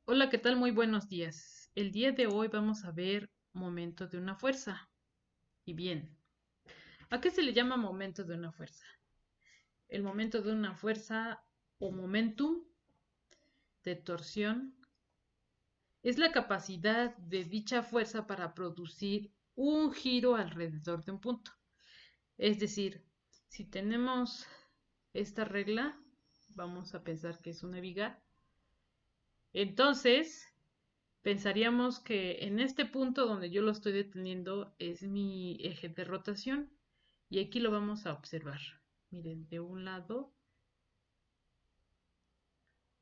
Hola, ¿qué tal? Muy buenos días. El día de hoy vamos a ver momento de una fuerza. Y bien, ¿a qué se le llama momento de una fuerza? El momento de una fuerza o momentum de torsión es la capacidad de dicha fuerza para producir un giro alrededor de un punto. Es decir, si tenemos esta regla, vamos a pensar que es una viga, entonces pensaríamos que en este punto donde yo lo estoy deteniendo es mi eje de rotación y aquí lo vamos a observar. Miren de un lado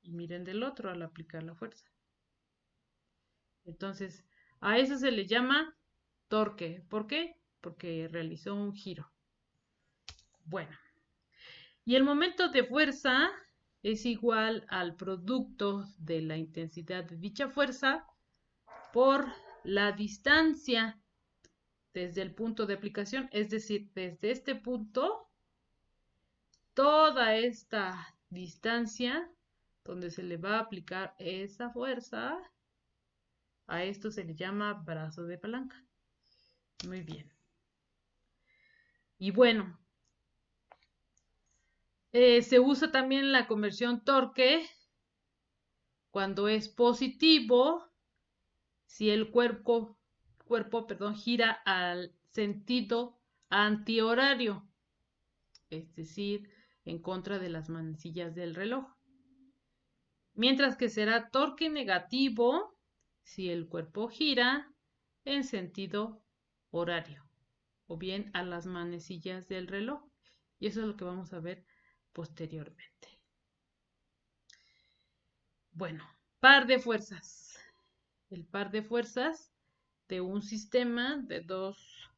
y miren del otro al aplicar la fuerza. Entonces, a eso se le llama torque. ¿Por qué? Porque realizó un giro. Bueno, y el momento de fuerza es igual al producto de la intensidad de dicha fuerza por la distancia desde el punto de aplicación, es decir, desde este punto, toda esta distancia donde se le va a aplicar esa fuerza, a esto se le llama brazo de palanca. Muy bien. Y bueno, se usa también la conversión torque cuando es positivo, si el cuerpo gira al sentido antihorario, es decir, en contra de las manecillas del reloj. Mientras que será torque negativo si el cuerpo gira en sentido horario o bien a las manecillas del reloj. Y eso es lo que vamos a ver posteriormente. Bueno, par de fuerzas. El par de fuerzas de un sistema de dos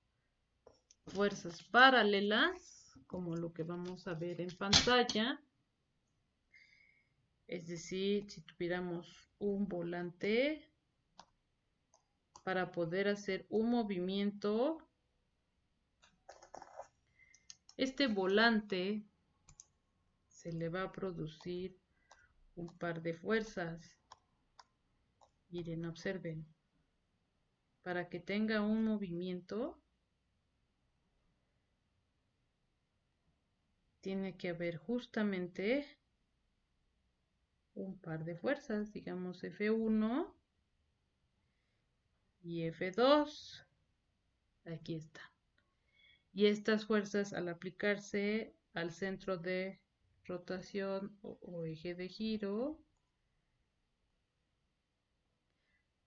fuerzas paralelas, como lo que vamos a ver en pantalla. Es decir, si tuviéramos un volante para poder hacer un movimiento, este volante se le va a producir un par de fuerzas. Miren, observen. Para que tenga un movimiento, tiene que haber justamente un par de fuerzas, digamos F1 y F2. Aquí está. Y estas fuerzas al aplicarse al centro de rotación o eje de giro,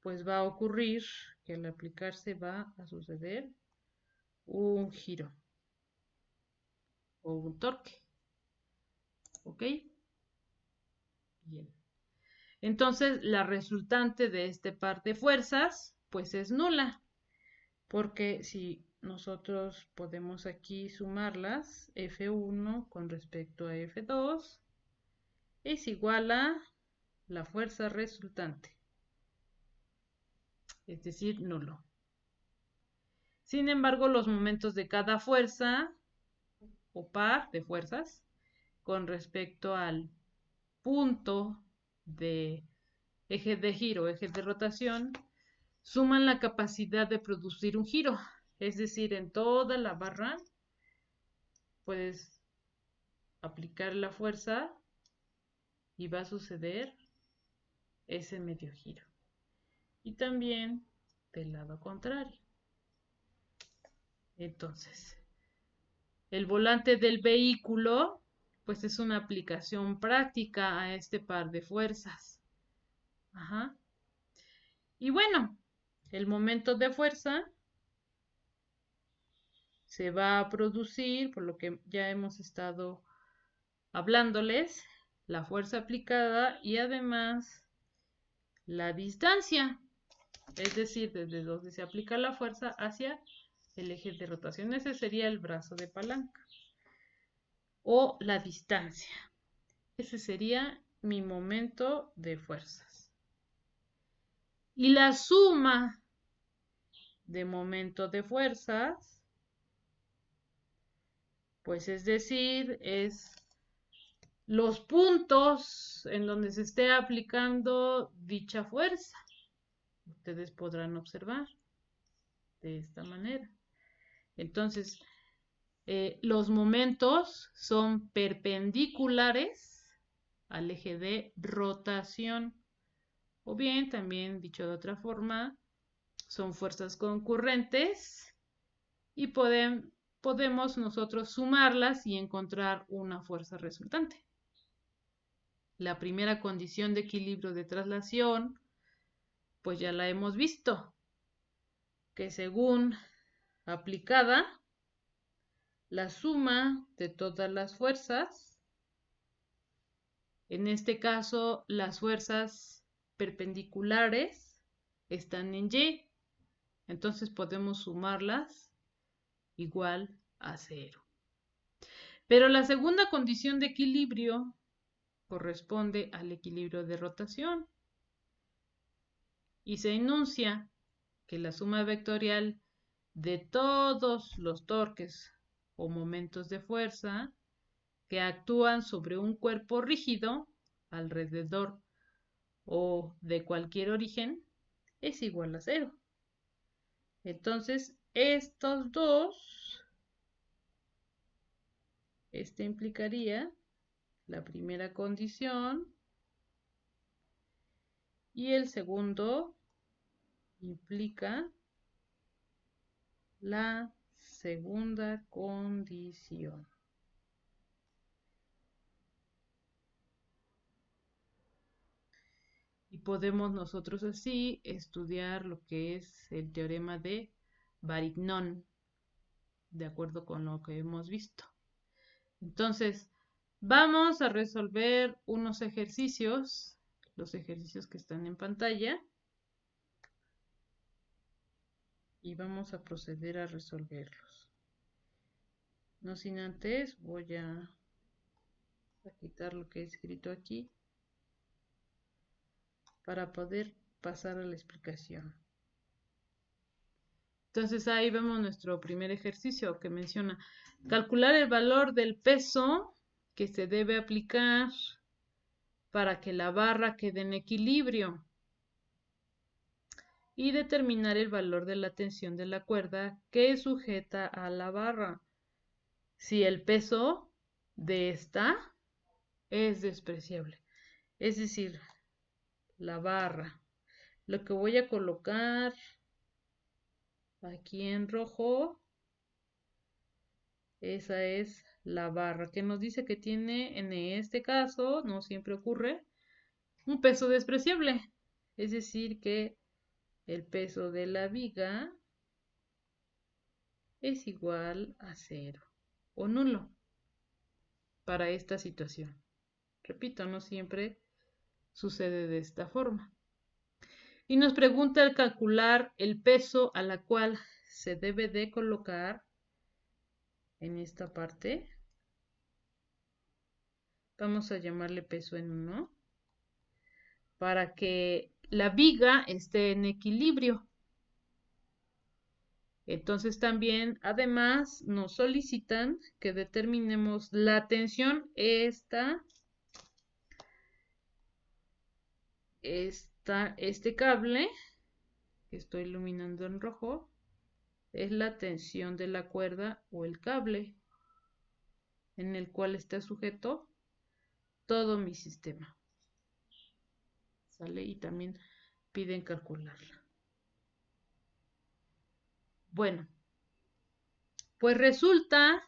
pues va a ocurrir que al aplicarse va a suceder un giro o un torque. ¿Ok? Bien. Entonces, la resultante de este par de fuerzas, pues es nula, porque si nosotros podemos aquí sumarlas, F1 con respecto a F2 es igual a la fuerza resultante, es decir, nulo. Sin embargo, los momentos de cada fuerza o par de fuerzas con respecto al punto de eje de giro, eje de rotación, suman la capacidad de producir un giro. Es decir, en toda la barra puedes aplicar la fuerza y va a suceder ese medio giro. Y también del lado contrario. Entonces, el volante del vehículo, pues es una aplicación práctica a este par de fuerzas. Ajá. Y bueno, el momento de fuerza se va a producir, por lo que ya hemos estado hablándoles, la fuerza aplicada y además la distancia, es decir, desde donde se aplica la fuerza hacia el eje de rotación. Ese sería el brazo de palanca o la distancia. Ese sería mi momento de fuerzas. Y la suma de momento de fuerzas, pues es decir, es los puntos en donde se esté aplicando dicha fuerza. Ustedes podrán observar de esta manera. Entonces, los momentos son perpendiculares al eje de rotación. O bien, también dicho de otra forma, son fuerzas concurrentes y podemos nosotros sumarlas y encontrar una fuerza resultante. La primera condición de equilibrio de traslación, pues ya la hemos visto, que según aplicada, la suma de todas las fuerzas, en este caso las fuerzas perpendiculares están en Y, entonces podemos sumarlas igual a 0. Pero la segunda condición de equilibrio corresponde al equilibrio de rotación y se enuncia que la suma vectorial de todos los torques o momentos de fuerza que actúan sobre un cuerpo rígido alrededor o de cualquier origen es igual a 0. Entonces, estos dos, este implicaría la primera condición y el segundo implica la segunda condición. Y podemos nosotros así estudiar lo que es el teorema de Varignon, de acuerdo con lo que hemos visto. Entonces, vamos a resolver unos ejercicios, los ejercicios que están en pantalla, y vamos a proceder a resolverlos. No sin antes, voy a quitar lo que he escrito aquí para poder pasar a la explicación. Entonces ahí vemos nuestro primer ejercicio que menciona calcular el valor del peso que se debe aplicar para que la barra quede en equilibrio y determinar el valor de la tensión de la cuerda que sujeta a la barra si el peso de esta es despreciable. Es decir, la barra. Lo que voy a colocar aquí en rojo, esa es la barra que nos dice que tiene, en este caso, no siempre ocurre, un peso despreciable. Es decir, que el peso de la viga es igual a 0 o nulo para esta situación. Repito, no siempre sucede de esta forma. Y nos pregunta el calcular el peso a la cual se debe de colocar en esta parte. Vamos a llamarle peso en 1 para que la viga esté en equilibrio. Entonces también, además, nos solicitan que determinemos la tensión. Este cable que estoy iluminando en rojo es la tensión de la cuerda o el cable en el cual está sujeto todo mi sistema. ¿Sale? Y también piden calcularla. Bueno, pues resulta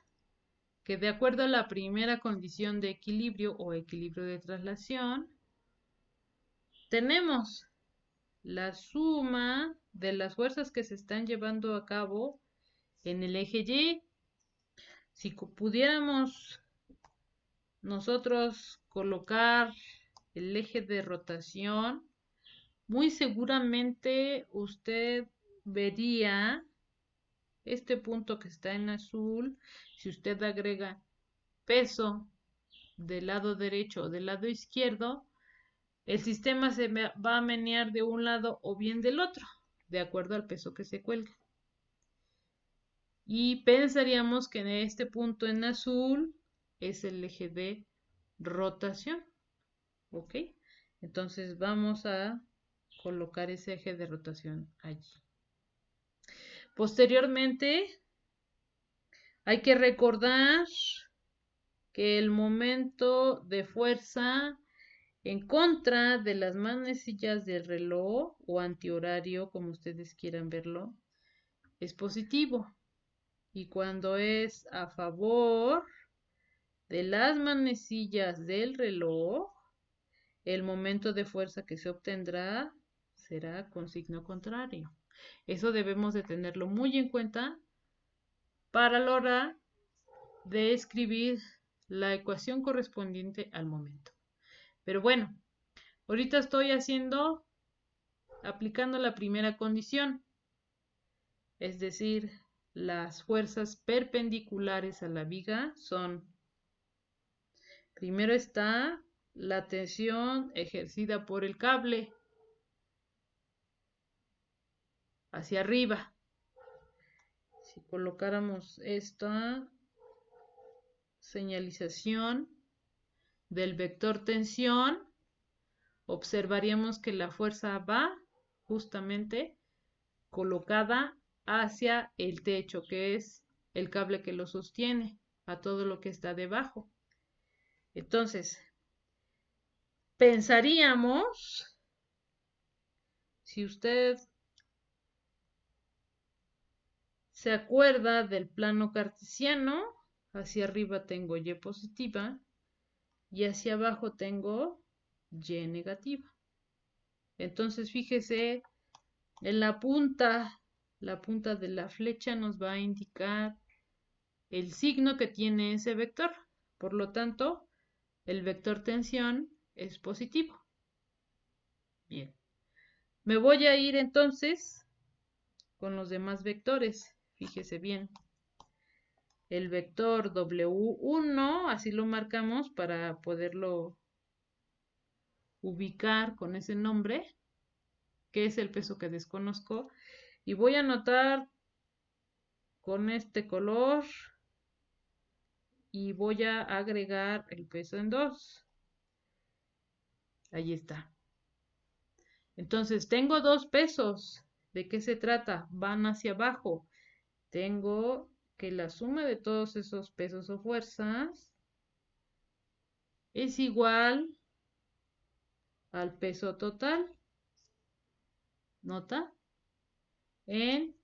que de acuerdo a la primera condición de equilibrio o equilibrio de traslación, tenemos la suma de las fuerzas que se están llevando a cabo en el eje Y. Si pudiéramos nosotros colocar el eje de rotación, muy seguramente usted vería este punto que está en azul. Si usted agrega peso del lado derecho o del lado izquierdo, el sistema se va a menear de un lado o bien del otro, de acuerdo al peso que se cuelga. Y pensaríamos que en este punto en azul es el eje de rotación. ¿Ok? Entonces vamos a colocar ese eje de rotación allí. Posteriormente, hay que recordar que el momento de fuerza en contra de las manecillas del reloj o antihorario, como ustedes quieran verlo, es positivo. Y cuando es a favor de las manecillas del reloj, el momento de fuerza que se obtendrá será con signo contrario. Eso debemos de tenerlo muy en cuenta para la hora de escribir la ecuación correspondiente al momento. Pero bueno, ahorita estoy aplicando la primera condición, es decir, las fuerzas perpendiculares a la viga son, primero está la tensión ejercida por el cable hacia arriba. Si colocáramos esta señalización del vector tensión, observaríamos que la fuerza va justamente colocada hacia el techo, que es el cable que lo sostiene a todo lo que está debajo. Entonces, pensaríamos, si usted se acuerda del plano cartesiano, hacia arriba tengo Y positiva y hacia abajo tengo Y negativa. Entonces, fíjese, en la punta de la flecha nos va a indicar el signo que tiene ese vector. Por lo tanto, el vector tensión es positivo. Bien. Me voy a ir entonces con los demás vectores. Fíjese bien. El vector W1, así lo marcamos para poderlo ubicar con ese nombre, que es el peso que desconozco. Y voy a anotar con este color y voy a agregar el peso en 2. Ahí está. Entonces, tengo dos pesos. ¿De qué se trata? Van hacia abajo. Tengo que la suma de todos esos pesos o fuerzas es igual al peso total. ¿Nota? En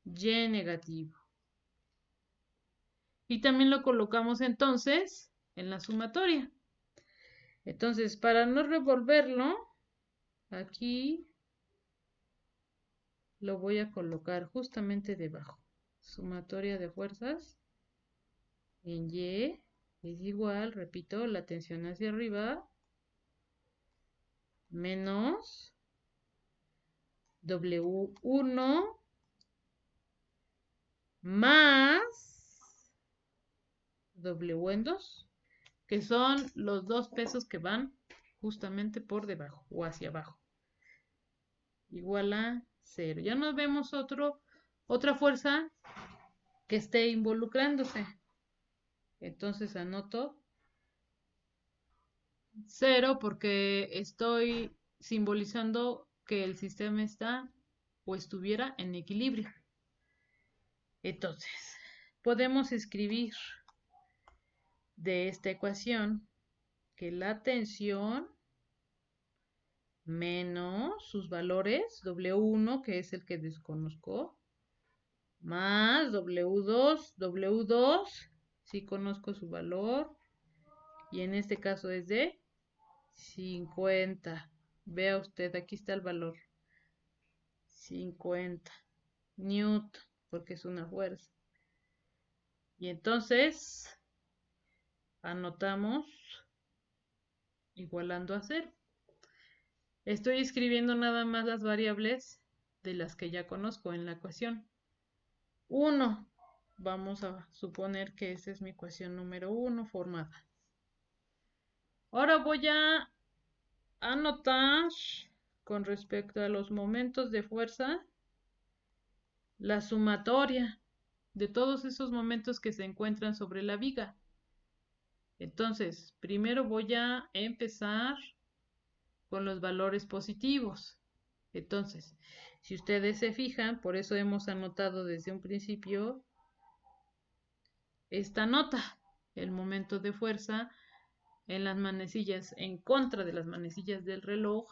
Y negativo. Y también lo colocamos entonces en la sumatoria. Entonces, para no revolverlo, aquí lo voy a colocar justamente debajo. Sumatoria de fuerzas en Y es igual, repito, la tensión hacia arriba menos W1 más W en 2, que son los dos pesos que van justamente por debajo o hacia abajo. Igual a 0. Ya nos vemos otra fuerza que esté involucrándose. Entonces anoto 0 porque estoy simbolizando que el sistema está o estuviera en equilibrio. Entonces, podemos escribir de esta ecuación que la tensión menos sus valores, W1, que es el que desconozco, más W2, sí conozco su valor, y en este caso es de 50. Vea usted, aquí está el valor. 50 newton, porque es una fuerza. Y entonces, anotamos igualando a 0. Estoy escribiendo nada más las variables de las que ya conozco en la ecuación. 1. Vamos a suponer que esa es mi ecuación número 1 formada. Ahora voy a anotar con respecto a los momentos de fuerza la sumatoria de todos esos momentos que se encuentran sobre la viga. Entonces, primero voy a empezar con los valores positivos. Entonces, si ustedes se fijan, por eso hemos anotado desde un principio esta nota, el momento de fuerza en las manecillas, en contra de las manecillas del reloj,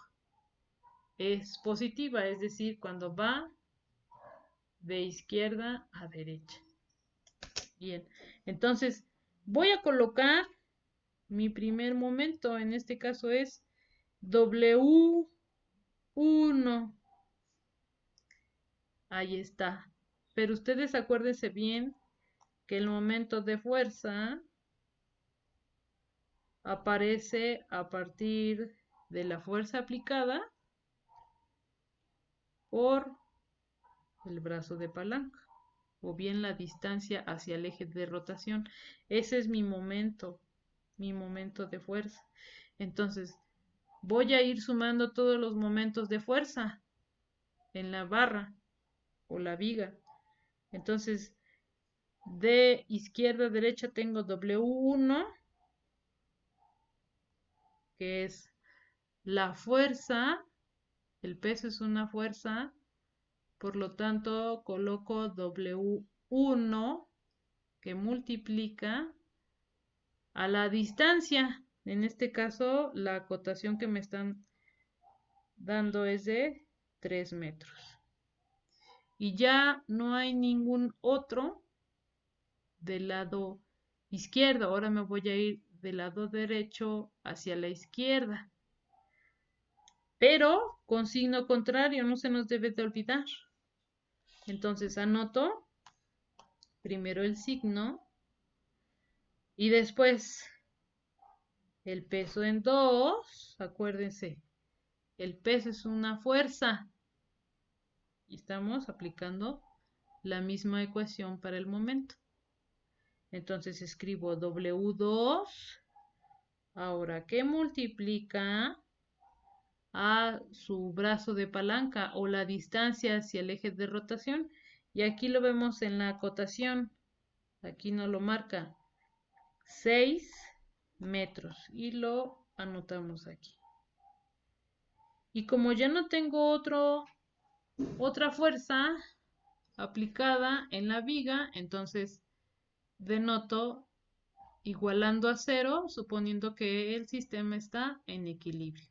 es positiva, es decir, cuando va de izquierda a derecha. Bien, entonces voy a colocar mi primer momento, en este caso es W1. Ahí está. Pero ustedes acuérdense bien que el momento de fuerza aparece a partir de la fuerza aplicada por el brazo de palanca o bien la distancia hacia el eje de rotación. Ese es mi momento de fuerza. Entonces, voy a ir sumando todos los momentos de fuerza en la barra o la viga. Entonces, de izquierda a derecha tengo W1, que es la fuerza, el peso es una fuerza, por lo tanto coloco W1 que multiplica a la distancia. En este caso, la acotación que me están dando es de 3 metros. Y ya no hay ningún otro del lado izquierdo. Ahora me voy a ir del lado derecho hacia la izquierda. Pero con signo contrario, no se nos debe de olvidar. Entonces anoto primero el signo y después el peso en 2. Acuérdense, el peso es una fuerza. Y estamos aplicando la misma ecuación para el momento. Entonces escribo W2, ahora que multiplica a su brazo de palanca o la distancia hacia el eje de rotación. Y aquí lo vemos en la acotación. Aquí no lo marca. 6 metros. Y lo anotamos aquí. Y como ya no tengo otra fuerza aplicada en la viga, entonces denoto igualando a 0, suponiendo que el sistema está en equilibrio.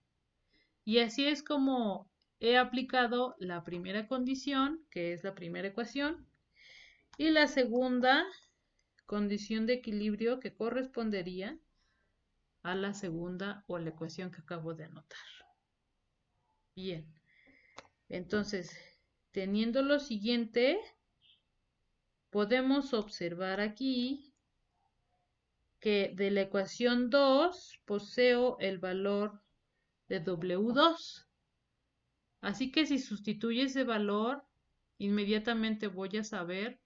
Y así es como he aplicado la primera condición, que es la primera ecuación, y la segunda condición de equilibrio que correspondería a la segunda o la ecuación que acabo de anotar. Bien, entonces, teniendo lo siguiente, podemos observar aquí que de la ecuación 2 poseo el valor de W2. Así que si sustituye ese valor, inmediatamente voy a saber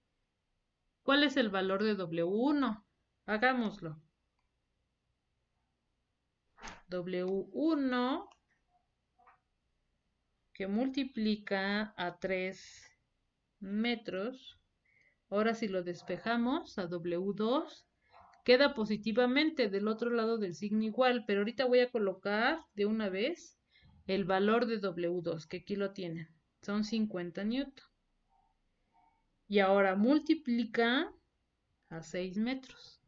cuál es el valor de W1. Hagámoslo. W1 que multiplica a 3 metros. Ahora si lo despejamos a W2, queda positivamente del otro lado del signo igual, pero ahorita voy a colocar de una vez el valor de W2, que aquí lo tienen. Son 50 newton. Y ahora multiplica a 6 metros.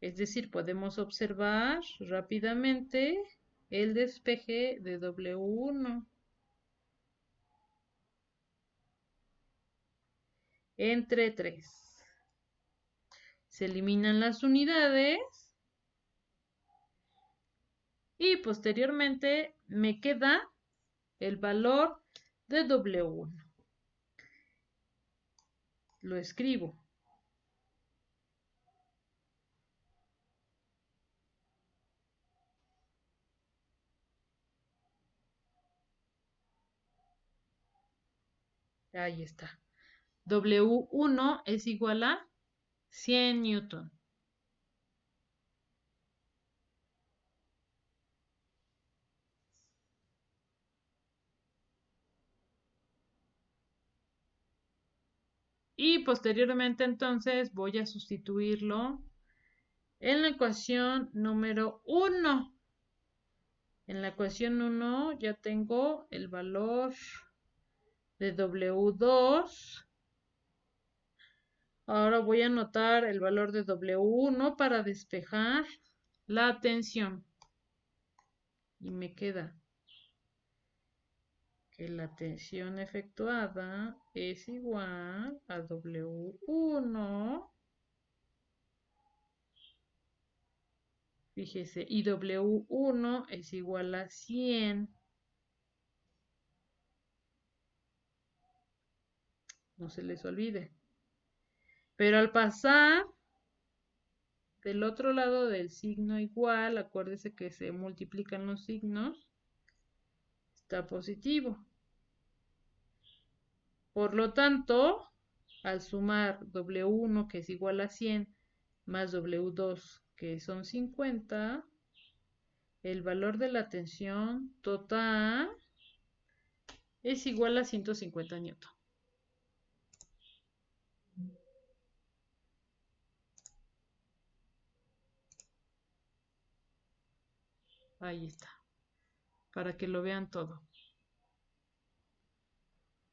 Es decir, podemos observar rápidamente el despeje de W1 entre 3. Se eliminan las unidades y posteriormente me queda el valor de W1. Lo escribo. Ahí está. W1 es igual a 100 newton. Y posteriormente entonces voy a sustituirlo en la ecuación número 1. En la ecuación 1 ya tengo el valor de W2. Ahora voy a anotar el valor de W1 para despejar la tensión. Y me queda que la tensión efectuada es igual a W1. Fíjese, y W1 es igual a 100. No se les olvide. Pero al pasar del otro lado del signo igual, acuérdese que se multiplican los signos, está positivo. Por lo tanto, al sumar W1 que es igual a 100 más W2 que son 50, el valor de la tensión total es igual a 150 newton. Ahí está, para que lo vean todo.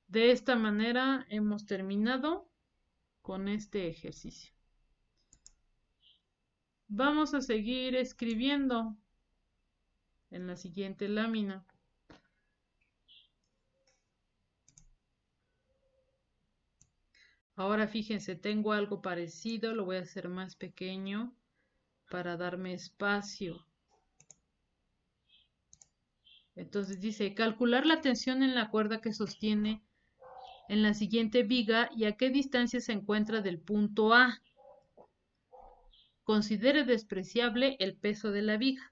De esta manera hemos terminado con este ejercicio. Vamos a seguir escribiendo en la siguiente lámina. Ahora fíjense, tengo algo parecido, lo voy a hacer más pequeño para darme espacio. Entonces dice, calcular la tensión en la cuerda que sostiene en la siguiente viga y a qué distancia se encuentra del punto A. Considere despreciable el peso de la viga.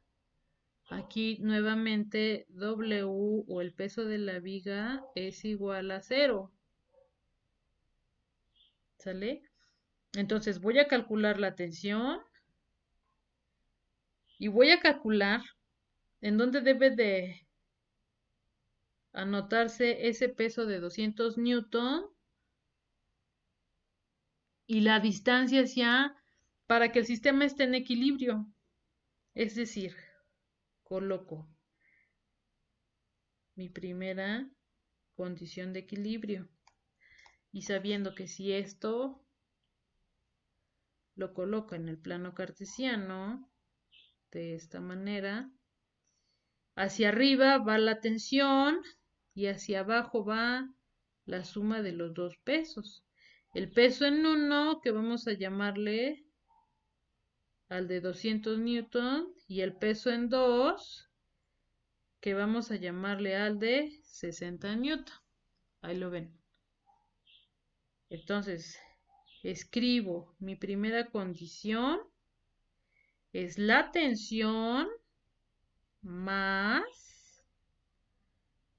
Aquí nuevamente W o el peso de la viga es igual a 0. ¿Sale? Entonces voy a calcular la tensión y voy a calcular en dónde debe de anotarse ese peso de 200 newton y la distancia hacia para que el sistema esté en equilibrio. Es decir, coloco mi primera condición de equilibrio y sabiendo que si esto lo coloco en el plano cartesiano de esta manera, hacia arriba va la tensión y hacia abajo va la suma de los dos pesos. El peso en 1, que vamos a llamarle al de 200 newton, y el peso en 2, que vamos a llamarle al de 60 newton. Ahí lo ven. Entonces, escribo mi primera condición, es la tensión más,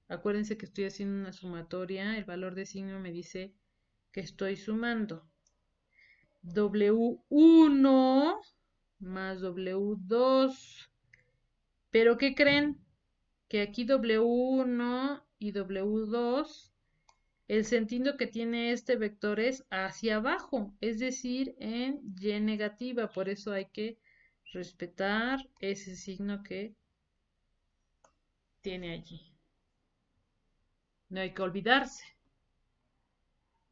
acuérdense que estoy haciendo una sumatoria, el valor de signo me dice que estoy sumando W1 más W2. Pero ¿qué creen? Que aquí W1 y W2, el sentido que tiene este vector es hacia abajo, es decir, en Y negativa. Por eso hay que respetar ese signo que tiene allí. No hay que olvidarse.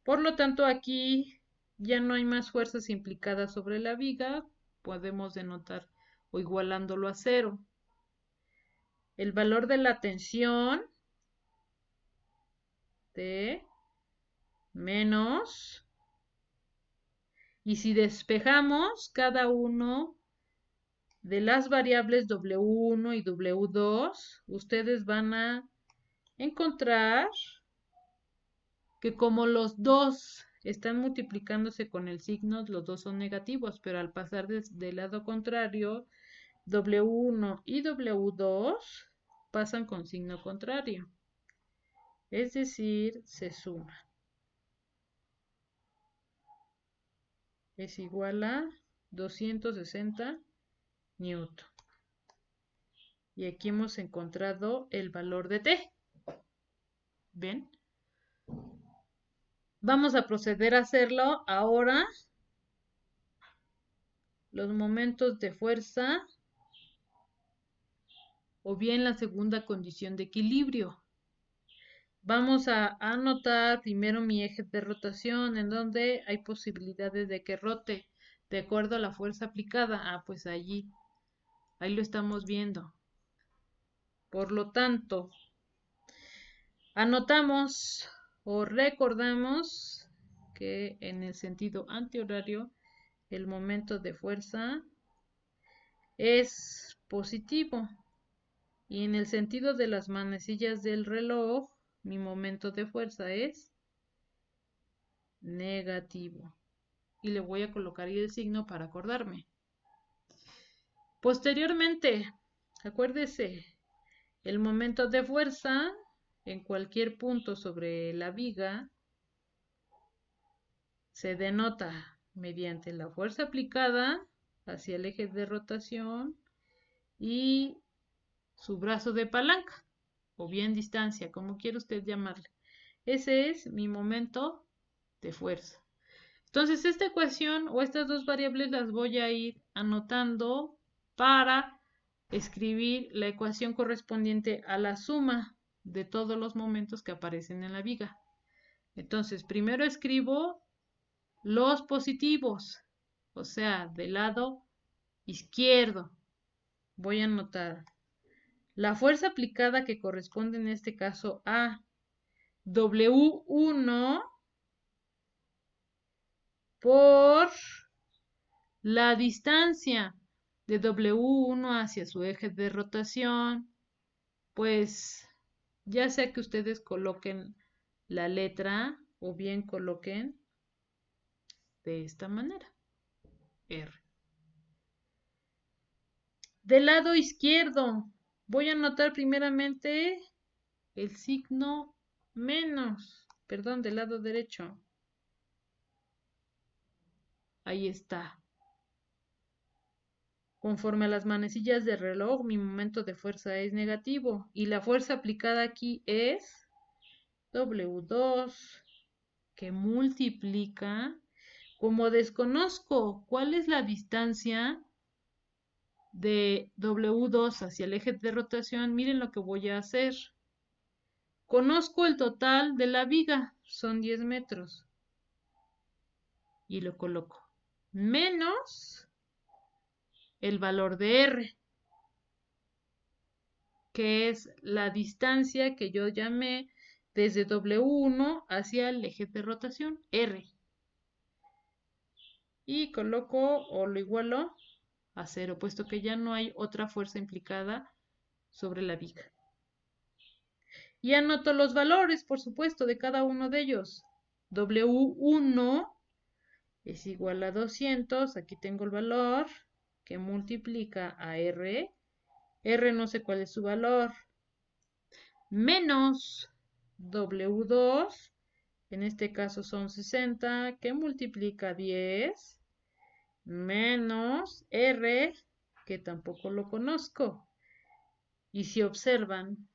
Por lo tanto, aquí ya no hay más fuerzas implicadas sobre la viga. Podemos denotar o igualándolo a 0. El valor de la tensión de menos. Y si despejamos cada uno de las variables W1 y W2, ustedes van a encontrar que como los dos están multiplicándose con el signo, los dos son negativos, pero al pasar del lado contrario, W1 y W2 pasan con signo contrario. Es decir, se suman. Es igual a 260 newton. Y aquí hemos encontrado el valor de T. ¿Ven? Vamos a proceder a hacerlo ahora los momentos de fuerza o bien la segunda condición de equilibrio. Vamos a anotar primero mi eje de rotación, en donde hay posibilidades de que rote de acuerdo a la fuerza aplicada. Ah, pues ahí lo estamos viendo. Por lo tanto, anotamos o recordamos que en el sentido antihorario el momento de fuerza es positivo y en el sentido de las manecillas del reloj mi momento de fuerza es negativo. Y le voy a colocar ahí el signo para acordarme. Posteriormente, acuérdese, el momento de fuerza en cualquier punto sobre la viga se denota mediante la fuerza aplicada hacia el eje de rotación y su brazo de palanca, o bien distancia, como quiera usted llamarle. Ese es mi momento de fuerza. Entonces, esta ecuación o estas dos variables las voy a ir anotando para escribir la ecuación correspondiente a la suma de todos los momentos que aparecen en la viga. Entonces, primero escribo los positivos, o sea, del lado izquierdo. Voy a anotar la fuerza aplicada que corresponde en este caso a W1 por la distancia de W1 hacia su eje de rotación, pues ya sea que ustedes coloquen la letra o bien coloquen de esta manera, R. Del lado izquierdo, voy a anotar primeramente el signo menos, perdón, del lado derecho. Ahí está. Conforme a las manecillas del reloj, mi momento de fuerza es negativo y la fuerza aplicada aquí es W2, que multiplica, como desconozco cuál es la distancia de W2 hacia el eje de rotación, miren lo que voy a hacer. Conozco el total de la viga, son 10 metros. Y lo coloco. Menos el valor de R, que es la distancia que yo llamé desde W1 hacia el eje de rotación, R. Y coloco o lo igualo a 0, puesto que ya no hay otra fuerza implicada sobre la viga. Y anoto los valores, por supuesto, de cada uno de ellos. W1 es igual a 200, aquí tengo el valor, que multiplica a R. R no sé cuál es su valor. Menos W2, en este caso son 60, que multiplica 10. Menos R, que tampoco lo conozco. Y si observan,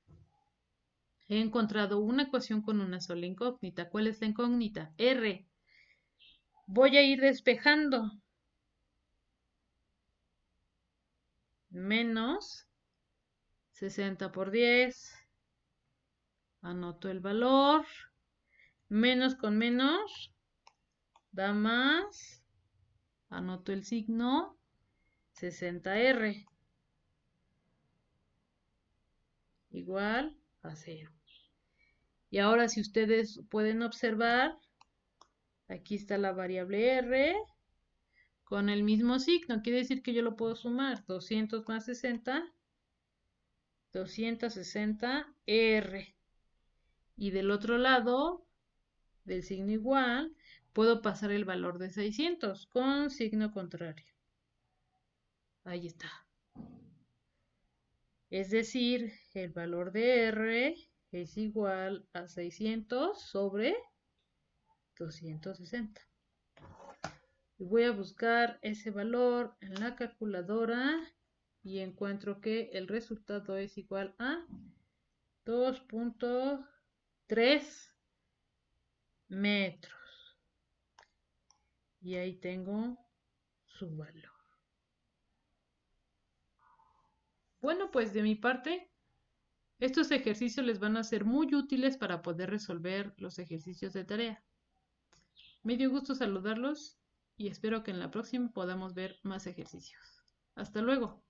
he encontrado una ecuación con una sola incógnita. ¿Cuál es la incógnita? R. Voy a ir despejando. Menos 60 por 10. Anoto el valor. Menos con menos da más. Anoto el signo. 60R. Igual a 0. Y ahora si ustedes pueden observar, aquí está la variable R con el mismo signo. Quiere decir que yo lo puedo sumar. 200 más 60, 260R. Y del otro lado, del signo igual, puedo pasar el valor de 600 con signo contrario. Ahí está. Es decir, el valor de R es igual a 600 sobre 260. Y voy a buscar ese valor en la calculadora y encuentro que el resultado es igual a 2.3 metros. Y ahí tengo su valor. Bueno, pues de mi parte, estos ejercicios les van a ser muy útiles para poder resolver los ejercicios de tarea. Me dio gusto saludarlos y espero que en la próxima podamos ver más ejercicios. Hasta luego.